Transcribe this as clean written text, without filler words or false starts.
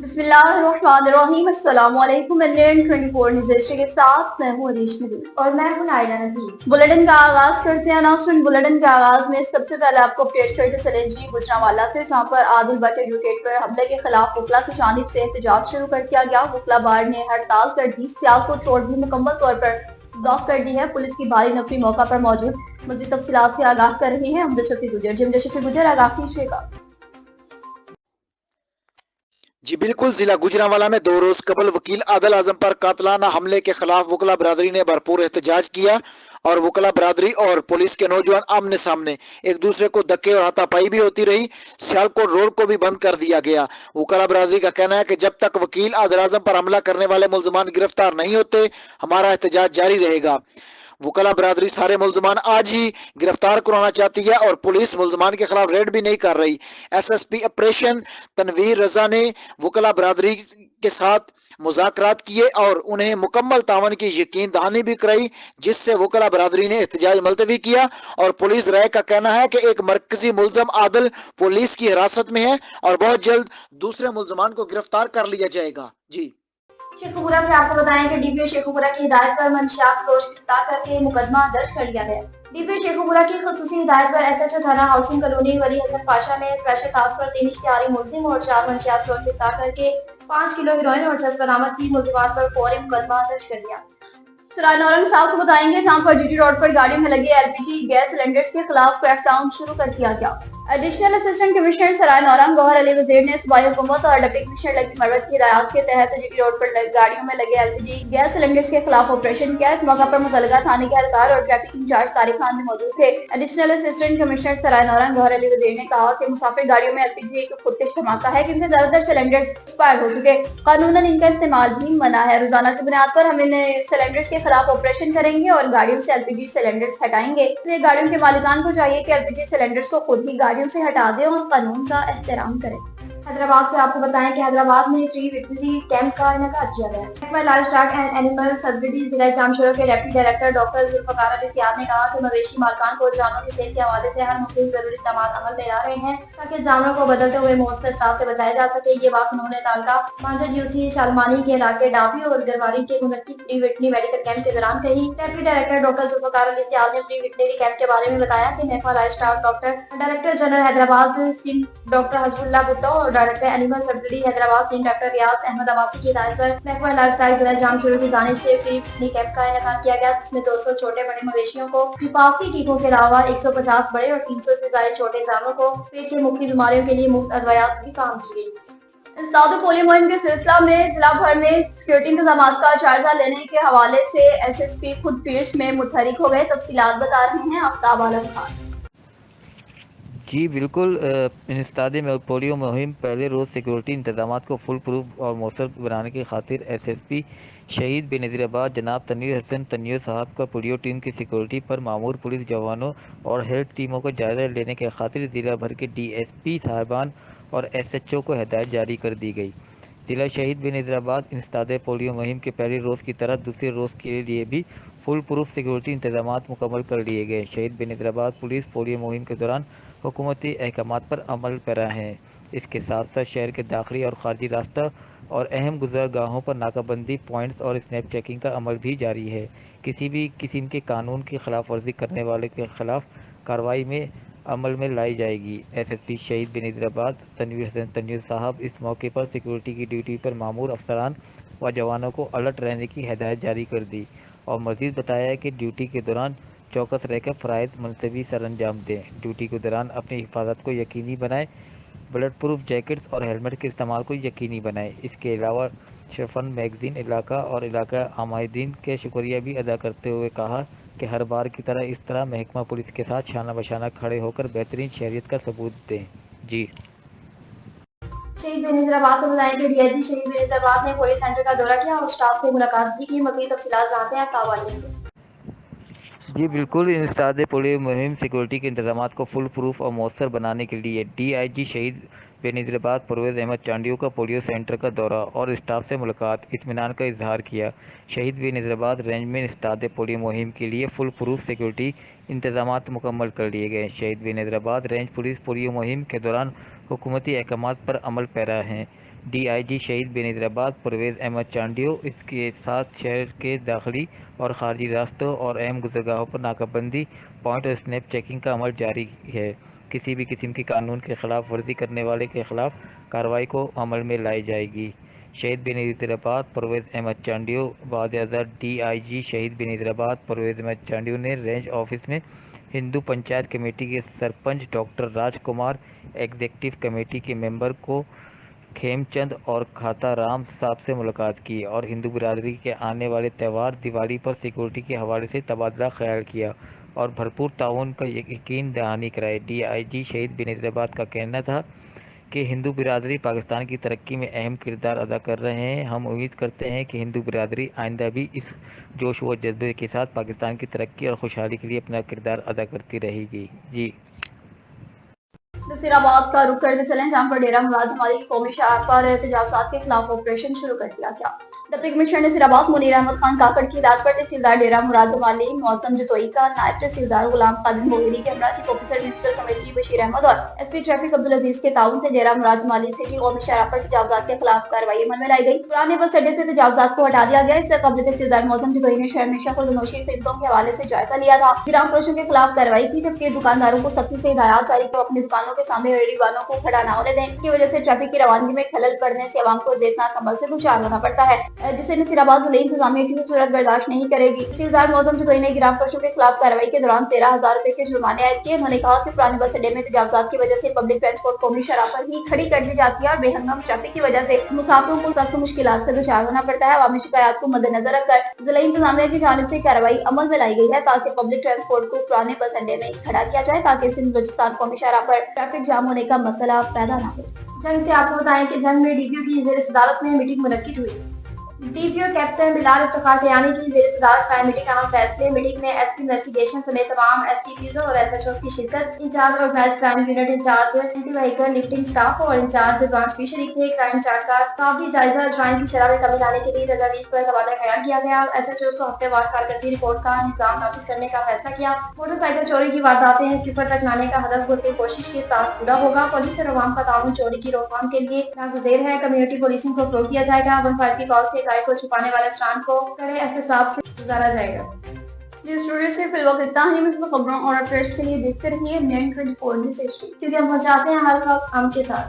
बिस्मिल्लाहिर्रहमानिर्रहीम। अस्सलाम वालेकुम। इंडियन 24 न्यूज़ एशिया के साथ मैं हूँ अरीश नबी और मैं हूँ नाइला नबी। बुलेटिन का आगाज करते हैं। अनाउंसमेंट बुलेटिन के आगाज में सबसे पहले आपको अपडेट करते चले जी गुजरांवाला से, जहाँ पर आदिल भट्ट एडवोकेट पर हमले के खिलाफ वकला की जानिब से एहतजाज शुरू कर दिया गया। वकला बार ने हड़ताल कर दी। सियालकोट रोड भी मुकम्मल तौर पर ब्लॉक कर दी है। पुलिस की भारी नफरी मौका पर मौजूद। मजीद तफसीलात से आगाह कर रही है हमजा शफी गुजर। जी हमजा शफी गुजर, आगाह कीजिएगा। जी बिल्कुल, जिला गुजरांवाला में 2 रोज कबल वकील आदिल आजम पर कातलाना हमले के खिलाफ वकला बरादरी ने भरपूर एहतजाज किया और वकला बरादरी और पुलिस के नौजवान आमने सामने एक दूसरे को धक्के और हाथापाई भी होती रही। सियालकोट रोड को भी बंद कर दिया गया। वकला बरादरी का कहना है कि जब तक वकील आदिल आजम पर हमला करने वाले मुल्जमान गिरफ्तार नहीं होते, हमारा एहतजाज जारी रहेगा। वकला बरादरी सारे मुल्जमान आज ही गिरफ्तार कराना चाहती है और पुलिस मुल्जमान के खिलाफ रेड भी नहीं कर रही। SSP ऑपरेशन तनवीर रजा ने वकला बरादरी के साथ मुज़ाकरात किए और उन्हें मुकम्मल तावन की यकीन दहानी भी कराई, जिससे वकला बरादरी ने एहतजाज मुलतवी किया। और पुलिस राय का कहना है कि एक मरकजी मुल्जम आदिल पुलिस की हिरासत में है और बहुत जल्द दूसरे मुल्जमान को गिरफ्तार कर लिया जाएगा। जी शेखुपुरा से आपको बताएं कि डीपीओ शेखुपुरा की हिदायत पर मंशियात फरोश गिरफ्तार करके मुकदमा दर्ज कर लिया गया। डीपीओ शेखुपुरा की खसूसी हिदायत पर SHO थाना हाउसिंग कॉलोनी वली हसन पाशा ने स्पेशल टास्क पर 3 इश्तिहारी मुल्जिम और 4 मंशियात फरोश गिरफ्तार करके 5 किलो हेरोइन और 6 बरामद की। मुल्जिमान पर फौरी मुकदमा दर्ज कर दिया। सराय नौरंग साहब को बताएंगे, जहां पर GT रोड पर गाड़ियों में लगे LPG गैस सिलेंडर्स के खिलाफ क्रैकडाउन शुरू कर दिया गया। एडिशनल असिस्टेंट कमिश्नर सराय नौरंग गौहर अली वजीर ने सूबाई हुकूमत और डिप्टी कमिश्नर लकी मरवत की हिदायत के तहत GT रोड पर गाड़ियों में लगे LPG गैस सिलेंडर्स के खिलाफ ऑपरेशन किया। इस मौका पर मुतलका थाने के एहलकार और ट्रैफिक इंचार्ज तारिक खान भी मौजूद थे। एडिशनल असिस्टेंट कमिश्नर सराय नौरंग गौहर अली वजीर ने कहा कि मुसाफिर गाड़ियों में LPG एक खुदकश धमाका है कि इनके ज्यादातर सिलेंडर्स एक्सपायर हो चुके, कानूनन इनका इस्तेमाल भी मना है। रोजाना की बुनियाद पर हम इन सिलेंडर्स के खिलाफ ऑपरेशन करेंगे और गाड़ियों से LPG सिलेंडर्स हटाएंगे। इसलिए गाड़ियों के मालिकान को चाहिए कि LPG सिलेंडर्स को खुद ही गाड़ियों से हटा दें और कानून का एहतराम करें। हैदराबाद से आपको बताएं कि हैदराबाद में फ्री वेटनरी कैंप का इनेकाद किया गया। महकमा लाइवस्टॉक एंड एनिमल सब्सिडी जिला जामशोरा के deputy director doctor Zulfiqar Ali Siyad ने कहा कि मवेशी मालकान को जानवरों की सेहत के हवाले से हर मुमकिन जरूरी इक़दाम अमल में ला रहे हैं ताकि जानवरों को बदलते हुए मौसमी असरात से बचाया जा सके। ये बात उन्होंने तालका मांझा DOC शालमानी के इलाके डाबी और गरवारी के मुनक्किद फ्री वेटनरी मेडिकल कैंप के दौरान कही। Deputy director doctor Zulfiqar Ali Siyad ने फ्री वेटनरी कैंप के बारे में बताया कि महकमा livestock director general Hyderabad Sindh doctor Hizbullah Bhutto और director animal subsidy Hyderabad Sindh doctor Riaz Ahmed Abbasi की हिदायत पर महकमा लाइफस्टाइल जिला जामशोरा की जानिब से फ्री वेटनरी कैंप का इनेकाद किया गया, जिसमें 200 छोटे बड़े मवेशियों को हिफाजती टीकों के अलावा 150 बड़े और 300 से ज्यादा छोटे जानवरों को पेट की मुख्तलिफ बीमारियों के लिए मुफ्त अदवायात भी काम की गई। साउथ पोलियो मुहिम के सिलसिला में जिला भर में सिक्योरिटी इंतजाम का जायजा लेने के हवाले से SSP खुद फील्ड में मुतहरिक हो गए। तफसीलात बता रहे हैं आफ्ताब आलम खान। जी बिल्कुल, इंसदाद में पोलियो मुहिम पहले रोज़ सिक्योरिटी इंतजाम को फुल प्रूफ और मौसर बनाने की खातिर SSP शहीद बेनज़ीराबाद जनाब तनवीर हसन तन्वीर साहब का पोलियो टीम की सिक्योरिटी पर मामूर पुलिस जवानों और हेल्थ टीमों को जायजा लेने के खातिर ज़िला भर के DSP साहबान और SHO को हिदायत जारी कर दी गई। ज़िला शहीद बेनज़ीराबाद इंसदाद पोलियो मुहिम के पहले रोज़ की तरह दूसरे रोज़ के लिए भी फुल प्रूफ सिक्योरिटी इंतजाम मुकम्मल कर लिए गए। शहीद बेनज़ीराबाद पुलिस पोलियो मुहिम के दौरान हुकूमती अहकामात पर अमल पैरा है। इसके साथ साथ शहर के दाखिली और खारजी रास्ता और अहम गुजरगाहों पर नाकाबंदी पॉइंट्स और स्नैप चेकिंग का अमल भी जारी है। किसी भी किस्म के कानून की खिलाफ वर्जी करने वाले के खिलाफ कार्रवाई में अमल में लाई जाएगी। SSP शहीद बेनज़ीराबाद तनवीर हसन तन्वीर साहब इस मौके पर सिक्योरिटी की ड्यूटी पर मामूर अफसरान व जवानों को अलर्ट रहने की हिदायत जारी कर दी और मज़ीद बताया कि ड्यूटी के दौरान चौकस रहकर फ़राइज़ मनसबी सर अंजाम दें। ड्यूटी के दौरान अपनी हिफाजत को यकीनी बनाएं, ब्लड प्रूफ जैकेट्स और हेलमेट के इस्तेमाल को यकीनी बनाएं। इसके अलावा शफन मैगज़ीन इलाका और इलाका आमादीन के शुक्रिया भी अदा करते हुए कहा कि हर बार की तरह इस तरह महकमा पुलिस के साथ शाना बशाना खड़े होकर बेहतरीन शहरियत का सबूत दें। जी शहीद बेनज़ीराबाद को बताएं कि DIG शहीद बेनज़ीराबाद ने पुलिस सेंटर का दौरा किया और स्टाफ से मुलाकात भी की। मज़ीद तफसीलात जानते हैं हवाले से। जी बिल्कुल, इंसदाद पोलियो मुहिम सिक्योरिटी के इंतजाम को फुल प्रूफ और मौसर बनाने के लिए DIG शहीद बेनज़ीराबाद परवेज़ अहमद चांडियों का पोलियो सेंटर का दौरा और स्टाफ से मुलाकात इत्मीनान का इजहार किया। शहीद बेनज़ीराबाद रेंज में इंसदाद पोलियो मुहिम के लिए फुल प्रूफ सिक्योरिटी इंतजाम मुकम्मल कर लिए गए। शहीद बेनज़ीराबाद रेंज पुलिस पोलियो मुहिम के दौरान हुकूमती अहकामात पर अमल पैरा हैं। DIG شہید بے نظیرآباد پرویز احمد چانڈیو اس کے ساتھ شہر کے داخلی اور خارجی راستوں اور اہم گزرگاہوں پر ناکہ بندی پوائنٹ اور سنیپ چیکنگ کا عمل جاری ہے۔ کسی بھی قسم کی قانون کے خلاف ورزی کرنے والے کے خلاف کارروائی کو عمل میں لائی جائے گی۔ شہید بے نظیرآباد پرویز احمد چانڈیو بعد ازاں DIG شہید بے نظیرآباد پرویز احمد چانڈیو نے رینج آفس میں ہندو پنچایت کمیٹی کے sarpanch doctor Raj Kumar, executive committee کے ممبر کو کھیم چند اور کھاتا رام صاحب سے ملاقات کی اور ہندو برادری کے آنے والے تہوار دیوالی پر سیکورٹی کے حوالے سے تبادلہ خیال کیا اور بھرپور تعاون کا یقین دہانی کرائی۔ DIG شہید بے نظیرآباد کا کہنا تھا کہ ہندو برادری پاکستان کی ترقی میں اہم کردار ادا کر رہے ہیں۔ ہم امید کرتے ہیں کہ ہندو برادری آئندہ بھی اس جوش و جذبے کے ساتھ پاکستان کی ترقی اور خوشحالی کے لیے اپنا کردار ادا کرتی رہے گی۔ نصیرآباد کا رخ کرتے چلیں جہاں پر ڈیرہ مراد جمالی کی قومی شعار پر تجاوزات کے خلاف آپریشن شروع کر دیا گیا۔ ڈپٹی کمشنر نصیرآباد منیر احمد خان کاکڑ کی ہدایت پر تحصیلدار ڈیرہ مراد جمالی معظم جتوئی کا نائب تحصیلدار غلام قادر موہری کے ہمراہ chief officer municipal committee Bashir Ahmed اور SP ٹریفک عبدالعزیز کے تعاون سے ڈیرہ مراد جمالی سٹی قومی شاہراہ پر تجاوزات کے خلاف کارروائی عمل میں لائی گئی۔ پرانے بس اڈے سے تجاوزات کو ہٹا دیا گیا۔ اس سے قبل تحصیلدار معظم جتوئی نے شہر میں خوردنوشی قیمتوں کے حوالے سے جائزہ لیا تھا، گرام فروشوں کے خلاف کارروائی کی، جبکہ دکانداروں کو سختی سے ہدایات جاری کی اپنی دکانوں کے سامنے ریڑھی والوں کو کھڑا نہ ہونے دیں۔ اس کی وجہ سے ٹریفک کی روانگی میں خلل پڑنے سے عوام کو زیرناک عمل سے دوچار ہونا پڑتا ہے، جسے نصیرآباد ضلعی انتظامیہ کی صورت برداشت نہیں کرے گی۔ تحصیلدار معظم جتوئی نے گرام فروشوں کے خلاف کارروائی کے دوران 13,000 روپے کے جرمانے عائد کیے۔ انہوں نے کہا کہ پرانے بس اڈے میں تجاوزات کی وجہ سے پبلک ٹرانسپورٹ قومی شاہراہ پر ہی کھڑی کر دی جاتی ہے اور بے ہنگام ٹریفک کی وجہ سے مسافروں کو سخت مشکلات سے دوچار ہونا پڑتا ہے۔ عوامی شکایات کو مد نظر رکھ کر ضلعی انتظامیہ کی جانب سے کارروائی عمل میں لائی گئی ہے تاکہ پبلک ٹرانسپورٹ کو پرانے بس اڈے میں کھڑا کیا جائے تاکہ سندھ بلوچستان قومی شاہراہ پر ٹریفک جام ہونے کا مسئلہ پیدا نہ ہو۔ جنگ سے آپ کو بتائیں کہ جنگ میں DPO کی زیر صدارت میں میٹنگ منعقد ہوئی۔ DPO کیپٹن بلال افتخار کیانی کی زیر صدارت قائم میٹنگ اہم فیصلے۔ میٹنگ میں SP انویسٹیگیشن سمیت تمام STPs اور SHOs کی شرکت۔ In charge organised crime unit, in charge anti vehicle lifting staff اور انچارج برانچ بھی شریک تھے۔ کرائم چارٹ کا کافی جائزہ، جرائم کی شرح میں کمی لانے کے لیے تجاویز پر تبادلہ خیال کیا گیا۔ SHOs کو ہفتے وار کارکردگی رپورٹ کا نظام نافذ کرنے کا فیصلہ کیا۔ موٹر سائیکل چوری کی وارداتیں صفر تک لانے کا ہدف بھرپور کوشش کے ساتھ پورا ہوگا۔ پولیس اور عوام کا تعاون چوری کی روک تھام کے لیے ناگزیر ہے۔ کمیونٹی پولیسنگ کو فروغ دیا جائے گا۔ 15 کی کال سے گائے کو چھپانے والے افسران کو کڑے احتساب سے گزارا جائے گا۔ نیوز اسٹوڈیو سے فی الوقت اتنا ہی۔ مثبت خبروں اور اپڈیٹس کے لیے دیکھتے رہیے 924 نیوز HD، کیونکہ ہم پہنچاتے ہیں ہر وقت ہم کے ساتھ۔